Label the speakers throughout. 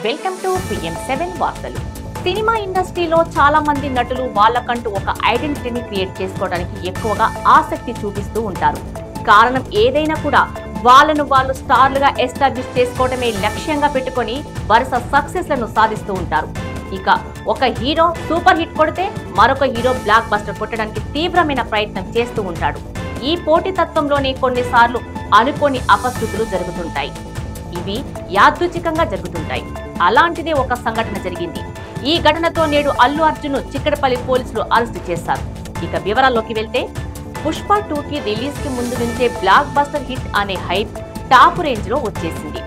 Speaker 1: Welcome to PM7 వార్తలు. Cinema ఇండస్ట్రీలో చాలా మంది నటులు వాళ్ళకంటూ ఒక ఐడెంటిటీని క్రియేట్ చేసుకోవడానికి ఎక్కువగా ఆసక్తి చూపిస్తూ ఉంటారు. కారణం ఏదైనా కూడా వాళ్ళను వాళ్ళు స్టార్లుగా ఎస్టాబ్లిష్ చేసుకోవడమే లక్ష్యంగా పెట్టుకొని వరుస సక్సెస్లను సాధిస్తూ ఉంటారు. ఇక ఒక హీరో సూపర్ హిట్ కొడితే మరొక హీరో బ్లాక్ బస్టర్ కొట్టడానికి తీవ్రమైన ప్రయత్నం చేస్తూ ఉంటాడు. ఈ పోటీతత్వంలోనే కొన్నిసార్లు అనుకోని అపశృతులు జరుగుతుంటాయి. ఇవి యాదృచ్ఛికంగా జరుగుతుంటాయి. అలాంటిదే ఒక సంఘటన జరిగింది. ఈ ఘటనతో నేడు అల్లు అర్జున్ చిక్కడపల్లి పోలీసులు అరెస్టు చేశారు. ఇక వివరాల్లోకి వెళ్తే, పుష్ప 2కి రిలీజ్ కి ముందు నుంచే బ్లాక్ బస్టర్ హిట్ అనే హైప్ టాప్ రేంజ్ లో వచ్చేసింది.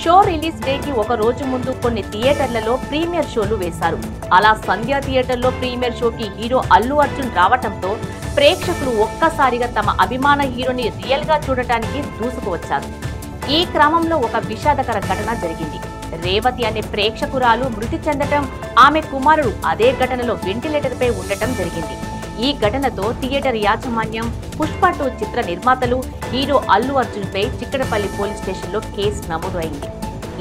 Speaker 1: షో రిలీజ్ డే కి ఒక రోజు ముందు కొన్ని థియేటర్లలో ప్రీమియర్ షోలు వేశారు. అలా సంధ్య థియేటర్లో ప్రీమియర్ షోకి హీరో అల్లు అర్జున్ రావటంతో ప్రేక్షకులు ఒక్కసారిగా తమ అభిమాన హీరోని రియల్ గా చూడటానికి దూసుకువచ్చారు. ఈ క్రమంలో ఒక విషాదకర ఘటన జరిగింది. రేవతి అనే ప్రేక్షకురాలు మృతి చెందటం, ఆమె కుమారుడు అదే ఘటనలో వెంటిలేటర్ పై ఉండటం జరిగింది. ఈ ఘటనతో థియేటర్ యాజమాన్యం, పుష్ప 2 చిత్ర నిర్మాతలు హీరో అల్లు అర్జున్ పై చిక్కడపల్లి పోలీస్ స్టేషన్ లో కేసు నమోదు అయింది.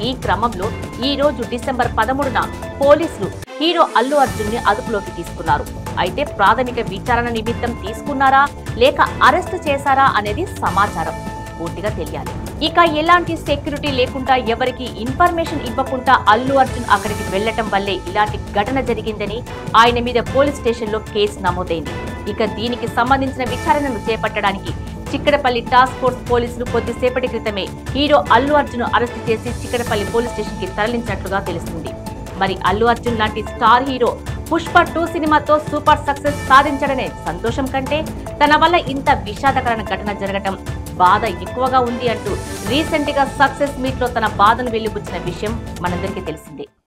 Speaker 1: ఈ క్రమంలో ఈ రోజు డిసెంబర్ 13న పోలీసులు హీరో అల్లు అర్జున్ ని అదుపులోకి తీసుకున్నారు. అయితే ప్రాథమిక విచారణ నిమిత్తం తీసుకున్నారా లేక అరెస్టు చేశారా అనేది సమాచారం పూర్తిగా తెలియాలి. ఇక ఎలాంటి సెక్యూరిటీ లేకుండా, ఎవరికి ఇన్ఫర్మేషన్ ఇవ్వకుండా అల్లు అర్జున్ అక్కడికి వెళ్లటం వల్లే ఇలాంటి ఘటన జరిగిందని ఆయన మీద పోలీస్ స్టేషన్ లో కేసు నమోదైంది. ఇక దీనికి సంబంధించిన విచారణను చేపట్టడానికి చిక్కడపల్లి టాస్క్ ఫోర్స్ పోలీసులు కొద్దిసేపటి క్రితమే హీరో అల్లు అర్జున్ అరెస్టు చేసి చిక్కడపల్లి పోలీస్ స్టేషన్ కి తరలించినట్లుగా తెలుస్తుంది. మరి అల్లు అర్జున్ లాంటి స్టార్ హీరో పుష్ప 2 సినిమాతో సూపర్ సక్సెస్ సాధించడమే సంతోషం కంటే తన వల్ల ఇంత విషాదకరమైన ఘటన జరగటం బాధ ఎక్కువగా ఉంది అంటూ రీసెంట్ గా సక్సెస్ మీట్ లో తన బాధను వెలిబుచ్చిన విషయం మనందరికీ తెలిసిందే.